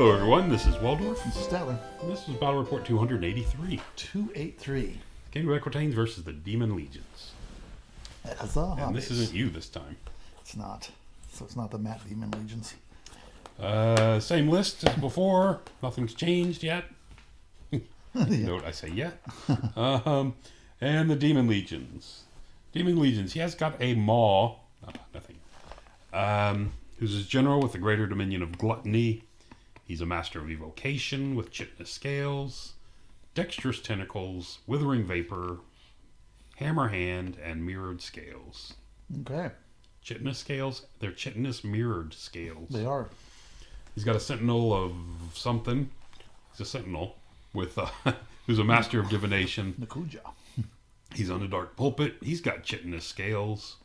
Hello everyone, this is Waldorf. This is Statler. And this is Battle Report 283. 283. Game of Equitaine versus the Daemon Legions. And this isn't you this time. It's not. So it's not the Matt Daemon Legions. Same list as before. Nothing's changed yet. Note I say yet. And the Daemon Legions. Daemon Legions. He has got a maw. Nothing. Who's his general with the greater dominion of gluttony. He's a master of evocation with chitinous scales, dexterous tentacles, withering vapor, hammer hand, and mirrored scales. Okay. Chitinous scales? They're chitinous mirrored scales. They are. He's got a sentinel of something. He's a sentinel with who's a master of divination. Nakuja. He's on the dark pulpit. He's got chitinous scales.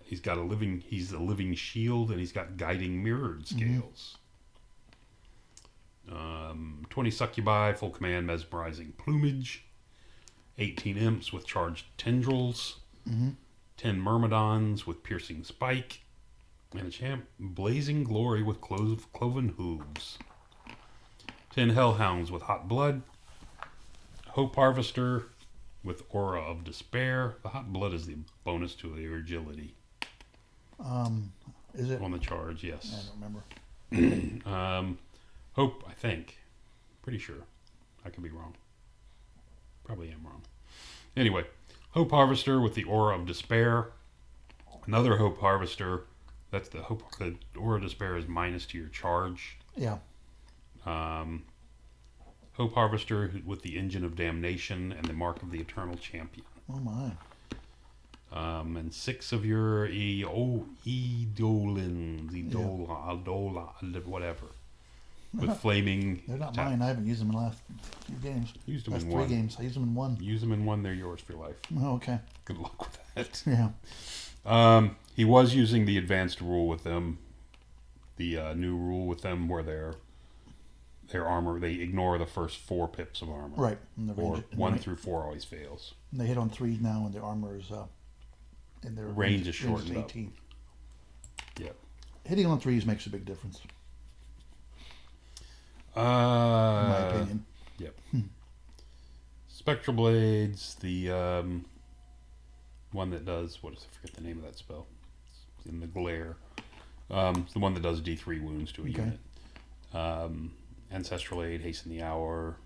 He's got he's a living shield, and he's got guiding mirrored scales. 20 succubi, full command, mesmerizing plumage. 18 imps with charged tendrils. 10 myrmidons with piercing spike. And a champ, blazing glory with cloven hooves. 10 hellhounds with hot blood. Hope harvester with aura of despair. The hot blood is the bonus to your agility. Is it? On the charge, yes. I don't remember. Hope, I think. Pretty sure. I could be wrong. Probably am wrong. Anyway, Hope Harvester with the Aura of Despair. Another Hope Harvester. That's the Hope. The Aura of Despair is minus to your charge. Yeah. Hope Harvester with the Engine of Damnation and the Mark of the Eternal Champion. Oh my. And 6 of your Eidolins, whatever. With flaming. They're not mine. I haven't used them in the last few games. Used them last in 3 one. games. I used them in 1. Use them in 1, they're yours for life. Oh, okay. Good luck with that. Yeah. He was using the advanced rule with them. The new rule with them where their armor, they ignore the first 4 pips of armor. Right. And the Or range, 1 through 4 always fails. and they hit on 3 now, and their armor is and their Range is shortened up. 18. Yep. Hitting on 3s makes a big difference, In in my opinion. Yep. Spectral Blades, the one that does, I forget the name of that spell. It's in the glare. The one that does D3 wounds to a unit. Ancestral Aid, Hasten the Hour,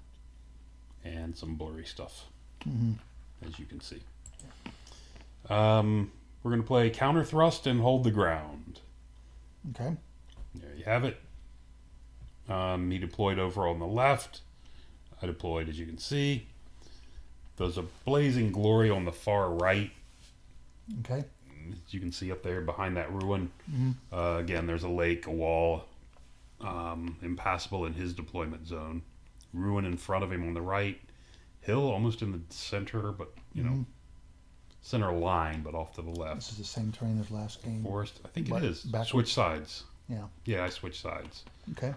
and some blurry stuff, as you can see. We're going to play Counter Thrust and Hold the Ground. Okay. There you have it. He deployed over on the left. I deployed, as you can see. There's a blazing glory on the far right. Okay. As you can see up there behind that ruin. Again, there's a lake, a wall, impassable in his deployment zone. Ruin in front of him on the right. Hill almost in the center, but, center line, but off to the left. This is the same terrain as last game. Forest, I think But it is. backwards. Switch sides. Yeah. Yeah, I switched sides. Okay.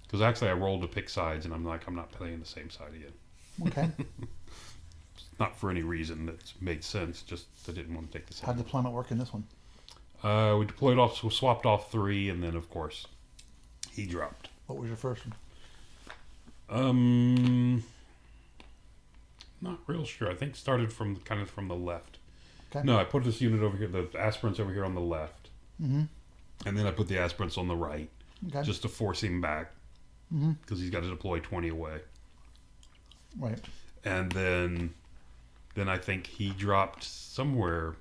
Because actually I rolled to pick sides, and I'm not playing the same side again. Okay. Not for any reason that made sense, just I didn't want to take the same. How'd deployment work in this one? We deployed off, so swapped off 3, and then of course he dropped. What was your first one? Not real sure. I think started from the left. Okay. No, I put this unit over here, the aspirants over here on the left, and then I put the aspirants on the right, Okay. just to force him back, because he's got to deploy 20 away. Right. And then I think he dropped somewhere.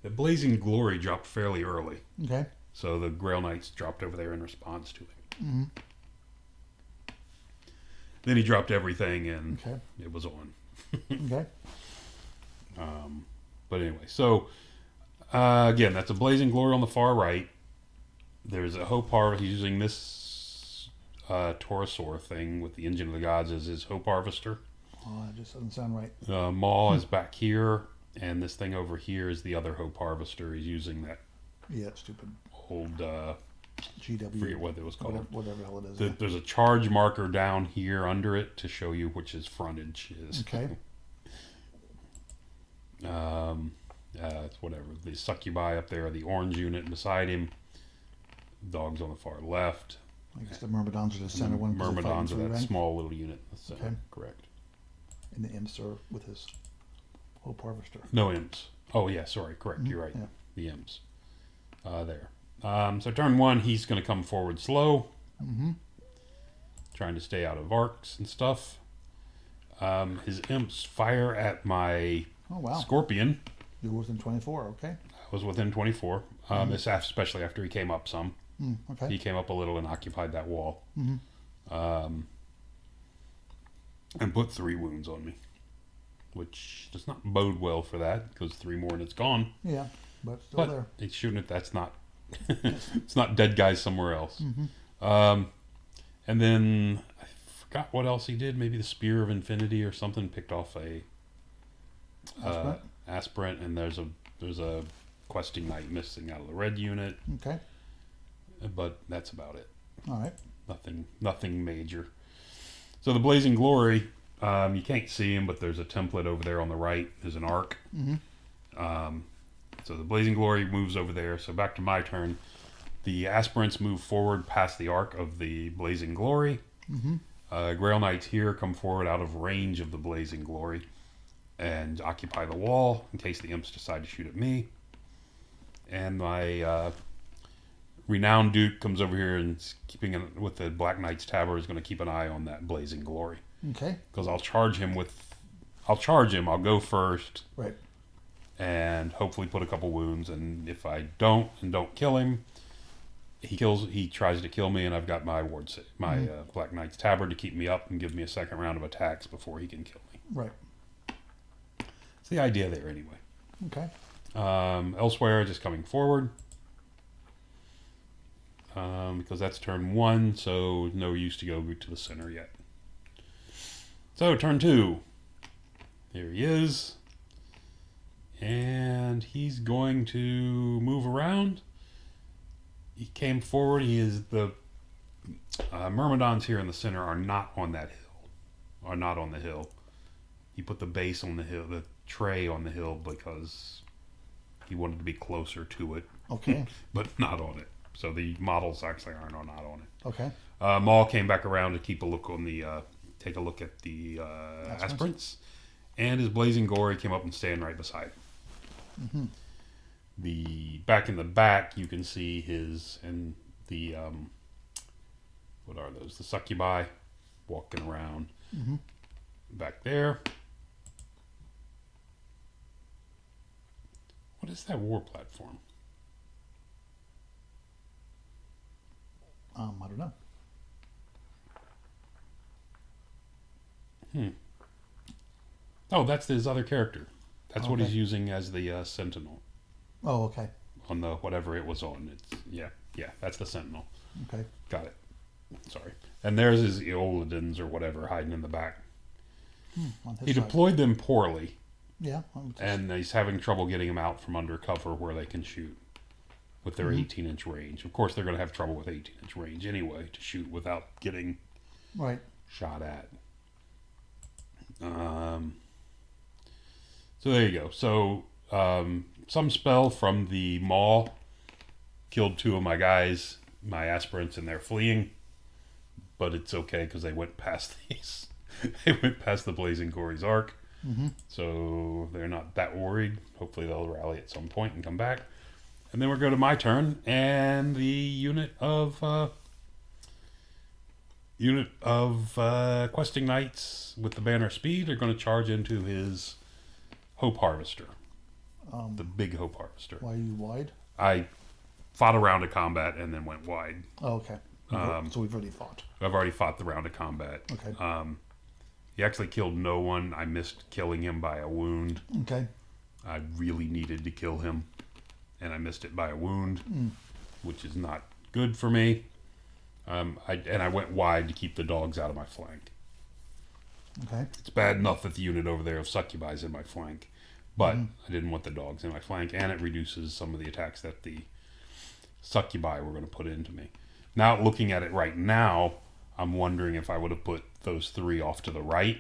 The Blazing Glory dropped fairly early. Okay. So the Grail Knights dropped over there in response to him. Then he dropped everything, and Okay. it was on. Okay. But anyway, so again, that's a Blazing Glory on the far right. There's a Hope Harvester. He's using this Taurosaur thing with the Engine of the Gods as his Hope Harvester. Oh, that just doesn't sound right. Maw is back here, and this thing over here is the other Hope Harvester. He's using that Yeah, stupid old, GW. forget what it was called. Whatever hell it is. There's a charge marker down here under it to show you which his frontage is. Okay. It's whatever. The succubi up there, the orange unit beside him. Dogs on the far left. I guess the Myrmidons are the center one. 'Cause they're Myrmidons are fighting that for rank. small little unit in the center. Okay. Correct. And the imps are with his Hope Harvester. No imps. Oh, yeah, sorry. Correct. You're right. Yeah. The imps. There. So turn 1, he's going to come forward slow. Trying to stay out of arcs and stuff. His imps fire at my Scorpion. You were within 24, okay. I was within 24. Especially after he came up some. Okay. He came up a little and occupied that wall. And put 3 wounds on me. Which does not bode well for that, because 3 more and it's gone. Yeah, but still there. It's shooting it. That's not... it's not dead guys somewhere else. And then I forgot what else he did. Maybe the Spear of Infinity or something. Picked off a aspirant, and there's a questing knight missing out of the red unit. Okay. But that's about it. All right. Nothing major. So the Blazing Glory, you can't see him, but there's a template over there on the right. There's an arc. So the Blazing Glory moves over there. So back to my turn. The aspirants move forward past the arc of the Blazing Glory. Grail Knights here come forward out of range of the Blazing Glory and occupy the wall in case the imps decide to shoot at me. And my Renowned Duke comes over here and with the Black Knight's Tabard is going to keep an eye on that Blazing Glory. Okay. Because I'll charge him. I'll go first. Right. And hopefully put a couple wounds, and if I don't kill him, he tries to kill me, and I've got my Black Knight's Tabard to keep me up and give me a second round of attacks before he can kill me. Right. It's the idea there anyway. Okay. Elsewhere, just coming forward. Because that's turn 1, so no use to go to the center yet. So turn 2. There he is. And he's going to move around. He came forward. He is the Myrmidons here in the center are not on that hill. Are not on the hill. He put the base on the hill, the tray on the hill, because he wanted to be closer to it. Okay. But not on it. So the models actually are not on it. Okay. Maul came back around to take a look at the aspirants. And his Blazing Glory came up and stand right beside him. The back in the back, you can see what are those? The succubi walking around back there. What is that war platform? I don't know. Oh, that's his other character. That's what he's using as the Sentinel. Oh, okay. On the whatever it was on. Yeah, that's the Sentinel. Okay. Got it. Sorry. And there's his Eolidins or whatever hiding in the back. He deployed them poorly. Yeah. And he's having trouble getting them out from under cover where they can shoot with their 18-inch range. Of course, they're going to have trouble with 18-inch range anyway to shoot without getting shot at. So there you go. So some spell from the Maul killed 2 of my guys, my aspirants, and they're fleeing. But it's okay because they went past these. They went past the Blazing Glory's arc. So they're not that worried. Hopefully they'll rally at some point and come back. And then we'll go to my turn, and the unit of questing knights with the banner speed are going to charge into his Hope Harvester, the big Hope Harvester. Why are you wide? I fought a round of combat and then went wide. Oh, okay. So we've already fought. I've already fought the round of combat. Okay. He actually killed no one. I missed killing him by a wound. Okay. I really needed to kill him, and I missed it by a wound, which is not good for me. I went wide to keep the dogs out of my flank. Okay. It's bad enough that the unit over there of succubi is in my flank, but I didn't want the dogs in my flank, and it reduces some of the attacks that the succubi were going to put into me. Now, looking at it right now, I'm wondering if I would have put those 3 off to the right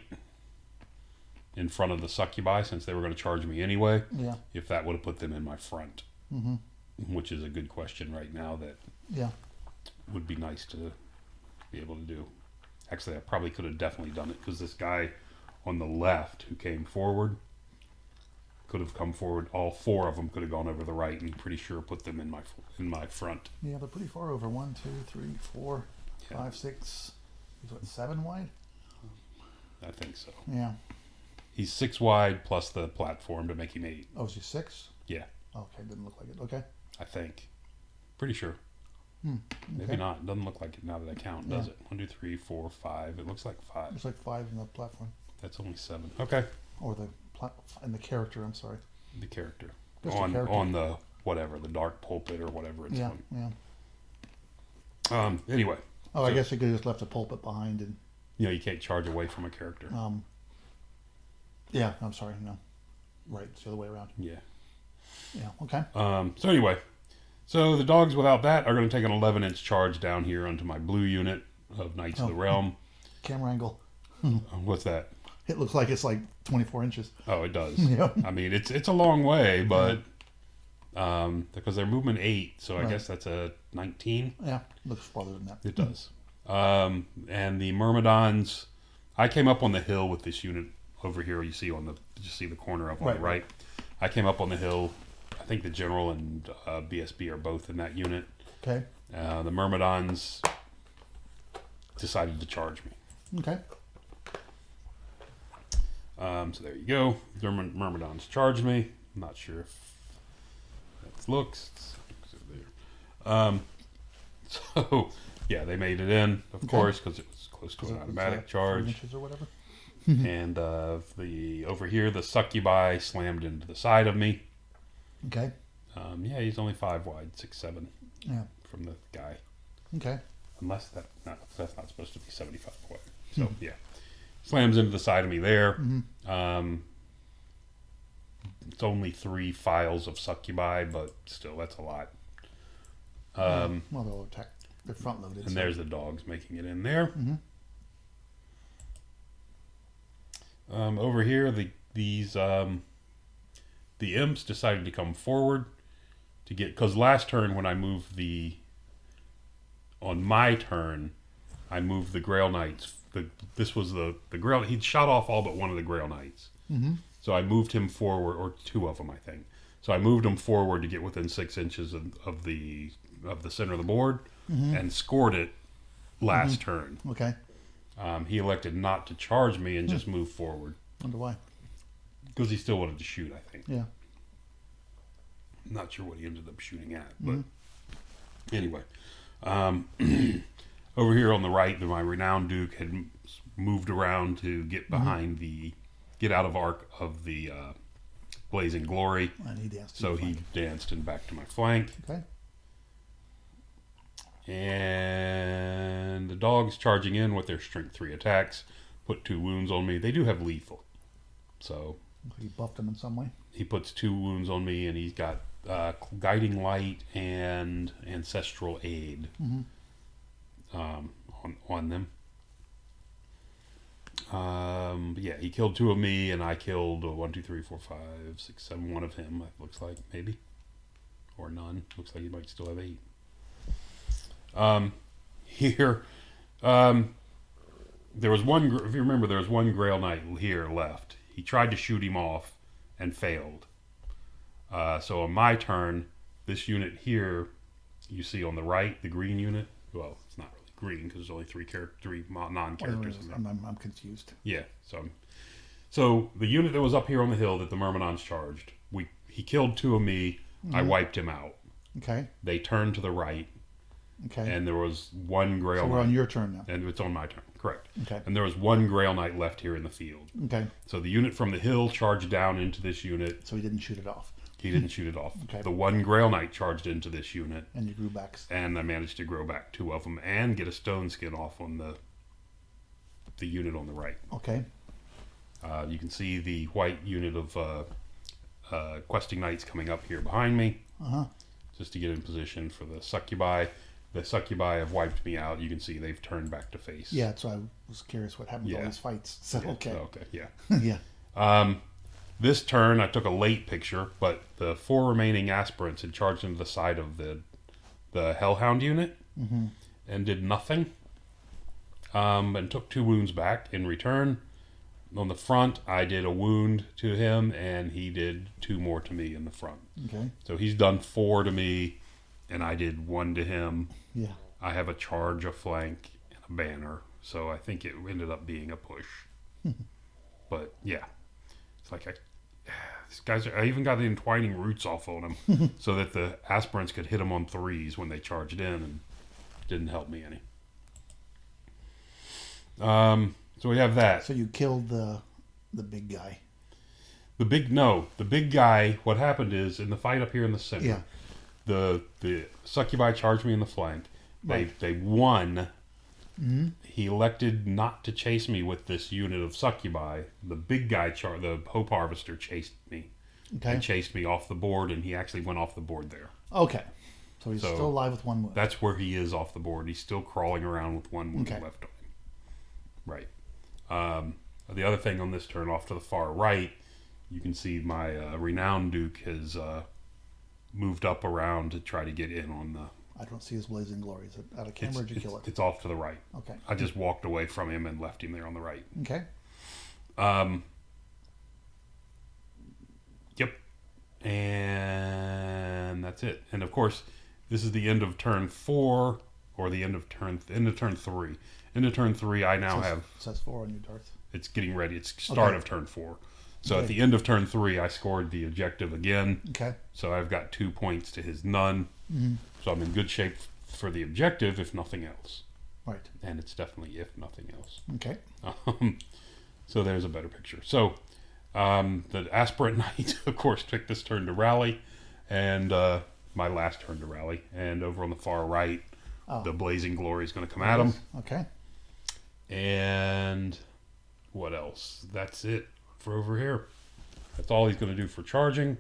in front of the succubi, since they were going to charge me anyway. Yeah. If that would have put them in my front, which is a good question right now that would be nice to be able to do. Actually, I probably could have definitely done it because this guy on the left who came forward could have come forward. All 4 of them could have gone over the right, and pretty sure put them in my front. Yeah, they're pretty far over. 1, 2, 3, 4, Yeah. 5, 6. He's what, 7 wide? I think so. Yeah. He's 6 wide plus the platform to make him 8. Oh, is he 6? Yeah. Okay, didn't look like it. Okay. I think. Pretty sure. Okay. Maybe not. It doesn't look like it now that I count, does Yeah. it? 1, 2, 3, 4, 5. It looks like 5. There's like 5 in the platform. That's only 7. Okay. Or in the character, I'm sorry. The character. Just the character. On the whatever, the dark pulpit or whatever it's Yeah, on. yeah. Anyway. Oh, I guess you could have just left the pulpit behind and... You can't charge away from a character. Yeah, I'm sorry, no. Right, it's the other way around. Yeah. Yeah, okay. So anyway. So the dogs without that are going to take an 11-inch charge down here onto my blue unit of Knights of the Realm. Camera angle. What's that? It looks like it's like 24 inches. Oh, it does. Yeah. I mean, it's a long way, but because they're movement 8, so I guess that's a 19. Yeah, looks farther than that. It does. And the Myrmidons, I came up on the hill with this unit over here. You see the corner up on the right. I came up on the hill. I think the General and BSB are both in that unit. Okay. The Myrmidons decided to charge me. Okay. So there you go. The Myrmidons charged me. I'm not sure if that looks. It's over there. So yeah, they made it in, of course, because it was close to an automatic charge. 3 inches or whatever. And over here, the succubi slammed into the side of me. Okay. Yeah, he's only 5 wide, 6, 7 Yeah. from the guy. Okay. Unless that's not supposed to be 75 wide. So yeah, slams into the side of me there. It's only 3 files of succubi, but still, that's a lot. Well, they'll attack. They're front loaded. And there's the dogs making it in there. Over here, the imps decided to come forward to get, because last turn when I moved on my turn, I moved the Grail Knights. This was the Grail. He'd shot off all but one of the Grail Knights. So I moved him forward, or 2 of them, I think. So I moved him forward to get within 6 inches of the center of the board, and scored it last turn. Okay. He elected not to charge me and just move forward. Wonder why. Because he still wanted to shoot, I think. Yeah. I'm not sure what he ended up shooting at, but anyway. Over here on the right, my renowned Duke had moved around to get behind get out of arc of the Blazing Glory. And he danced. So he danced and back to my flank. Okay. And the dogs charging in with their strength 3 attacks put 2 wounds on me. They do have lethal. So he buffed him in some way. he puts 2 wounds on me, and he's got Guiding Light and Ancestral Aid on them. But yeah, he killed 2 of me, and I killed 1, 2, 3, 4, 5, 6, 7, 1 of him. It looks like, maybe, or none. Looks like he might still have 8. Here, there was one. If you remember, there was one Grail Knight here left. He tried to shoot him off and failed. So on my turn, this unit here, you see on the right, the green unit. Well, it's not really green because there's only 3 non-characters in there. I'm confused. Yeah. So the unit that was up here on the hill that the Myrmidons charged, he killed 2 of me. I wiped him out. Okay. They turned to the right. Okay. And there was 1 Grail Knight. So we're on your turn now. And it's on my turn, correct. Okay. And there was 1 Grail Knight left here in the field. Okay. So the unit from the hill charged down into this unit. So he didn't shoot it off. He didn't shoot it off. Okay. The 1 Grail Knight charged into this unit. And you grew back. And I managed to grow back 2 of them and get a stone skin off on the unit on the right. Okay. You can see the white unit of questing knights coming up here behind me. Just to get in position for the succubi. The succubi have wiped me out. You can see they've turned back to face. Yeah, so I was curious what happened to all these fights. So, yeah. okay. Okay, yeah. Yeah. This turn, I took a late picture, but the 4 remaining aspirants had charged into the side of the Hellhound unit and did nothing. and took 2 wounds back in return. On the front, I did a wound to him, and he did 2 more to me in the front. Okay. So he's done 4 to me, and I did 1 to him. Yeah. I have a charge, a flank, and a banner. So I think it ended up being a push. But yeah, it's like these guys I even got the entwining roots off on him so that the aspirants could hit him on 3s when they charged in, and didn't help me any. So we have that. So you killed the big guy. The big guy. What happened is in the fight up here in the center, Yeah. the succubi charged me in the flank. Right. They won. Mm-hmm. He elected not to chase me with this unit of succubi. The big guy, the Hope Harvester, chased me. Okay. And chased me off the board, and he actually went off the board there. Okay. So he's still alive with 1 wound. That's where he is off the board. He's still crawling around with 1 wound Okay. left on him. Right. The other thing on this turn, off to the far right, you can see my Renowned Duke has moved up around to try to get in on the... I don't see his blazing glory. Is it out of camera or did you kill it? It's off to the right. Okay. I just walked away from him and left him there on the right. Okay. Yep. And that's it. And of course, this is the end of turn 4, or the end of turn 3. End of turn 3, I now have... It says 4 on your darts. It's getting ready. It's start of turn 4. So Okay. at the end of turn 3, I scored the objective again. Okay. So I've got 2 points to his none. Mm-hmm. So I'm in good shape for the objective, if nothing else. Right. And it's definitely if nothing else. Okay. So there's a better picture. So the Aspirant Knight, of course, took this turn to rally, and my last turn to rally. And over on the far right, the Blazing Glory is going to come at him. Okay. And what else? That's it for over here. That's all he's going to do for charging.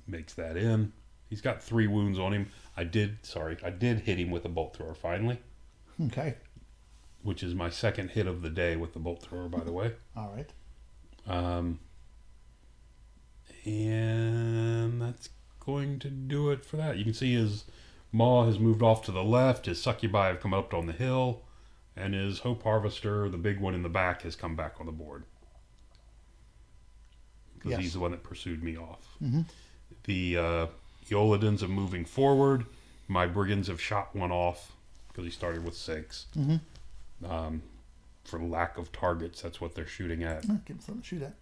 Makes that in. He's got 3 wounds on him. I did hit him with a bolt thrower finally. Okay. Which is my second hit of the day with the bolt thrower, by the way. All right. And that's going to do it for that. You can see his Maw has moved off to the left. His Succubi have come up on the hill. And his Hope Harvester, the big one in the back, has come back on the board. Because he's the one that pursued me off. Mm-hmm. The Eolidans are moving forward. My Brigands have shot 1 off because he started with 6. Mm-hmm. For lack of targets, that's what they're shooting at. Give him something to shoot at.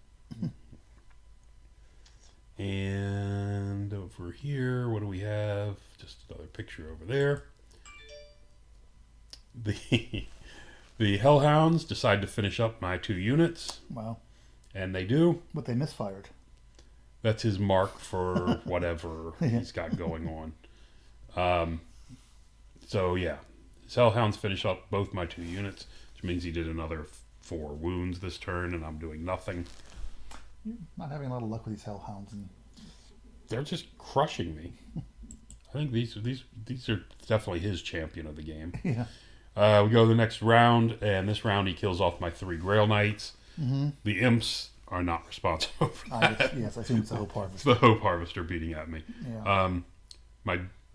And over here, what do we have? Just another picture over there. The Hellhounds decide to finish up my 2 units. Wow. And they do. But they misfired. That's his mark for whatever he's got going on. So yeah, his Hellhounds finish up both my 2 units, which means he did another 4 wounds this turn, and I'm doing nothing. You're not having a lot of luck with these Hellhounds. They're just crushing me. I think these are definitely his champion of the game. Yeah. We go to the next round, and this round he kills off my 3 Grail Knights. Mm-hmm. The Imps are not responsible for that. Yes, I assume it's the Hope Harvester. It's the Hope Harvester beating at me. Yeah.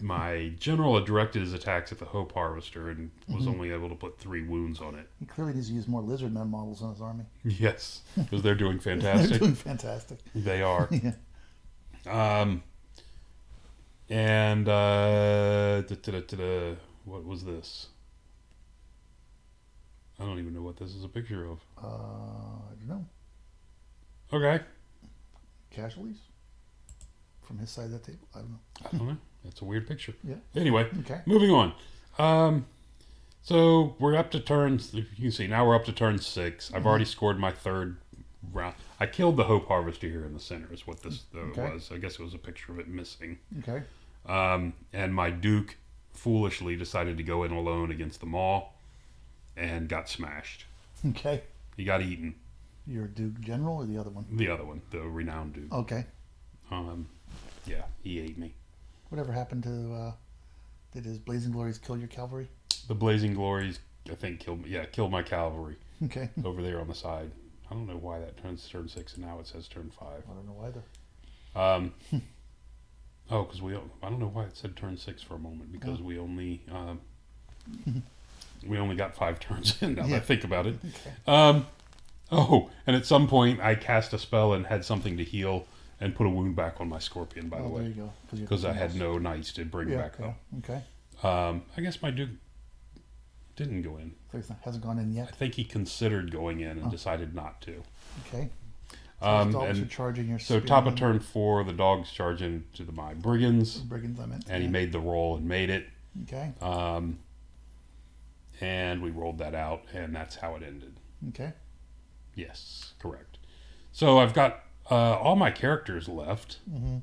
My general had directed his attacks at the Hope Harvester and was only able to put 3 wounds on it. He clearly needs to use more Lizardmen models in his army. Yes, because they're doing fantastic. They're doing fantastic. They are. Yeah. And what was this? I don't even know what this is a picture of. I don't know. Okay. Casualties? From his side of the table? I don't know. I don't know. That's a weird picture. Yeah. Anyway, Okay. moving on. So we're up to turns. You can see now we're up to turn 6. I've already scored my 3rd round. I killed the Hope Harvester here in the center. Is what this was. I guess it was a picture of it missing. Okay. And my Duke foolishly decided to go in alone against the Maw, and got smashed. Okay. He got eaten. Your Duke General or the other one? The other one, the Renowned Duke. Okay. Yeah, he ate me. Whatever happened to, did his Blazing Glories kill your cavalry? The Blazing Glories, I think, killed my cavalry. Okay. Over there on the side. I don't know why that turns turn 6 and now it says turn 5. I don't know either. Because I don't know why it said turn 6 for a moment, because we only, We only got 5 turns in now that I Yeah. think about it. Okay. Oh, and at some point I cast a spell and had something to heal and put a wound back on my scorpion, by the There way. you go. Because I had no knights to bring back up. Okay. I guess my duke didn't go in. So it hasn't gone in I yet. think he considered going in and decided not to. Okay. So his dogs are And charging your so top of spearmen. turn 4, the dogs charge into my brigands, Brigands, I meant. and he made the roll and made it. Okay. And we rolled that out, and that's how it ended. Okay. Yes, correct. So I've got all my characters left. Mm-hmm.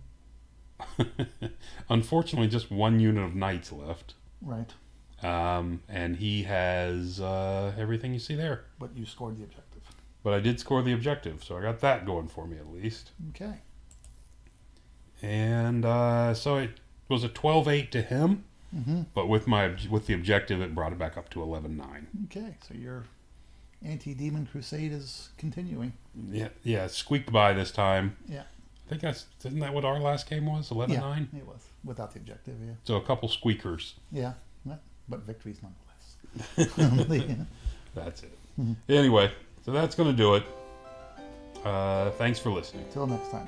Unfortunately, just 1 unit of knights left. Right. And he has everything you see there. But you scored the objective. But I did score the objective, so I got that going for me at least. Okay. And so it was a 12-8 to him, but with the objective, it brought it back up to 11-9. Okay. So your anti-demon crusade is continuing. Yeah, squeaked by this time. Yeah. I think isn't that what our last game was? 11-9? Yeah, it was. Without the objective, yeah. So a couple squeakers. Yeah. But victories nonetheless. Yeah. That's it. Anyway, so that's going to do it. Thanks for listening. Till next time.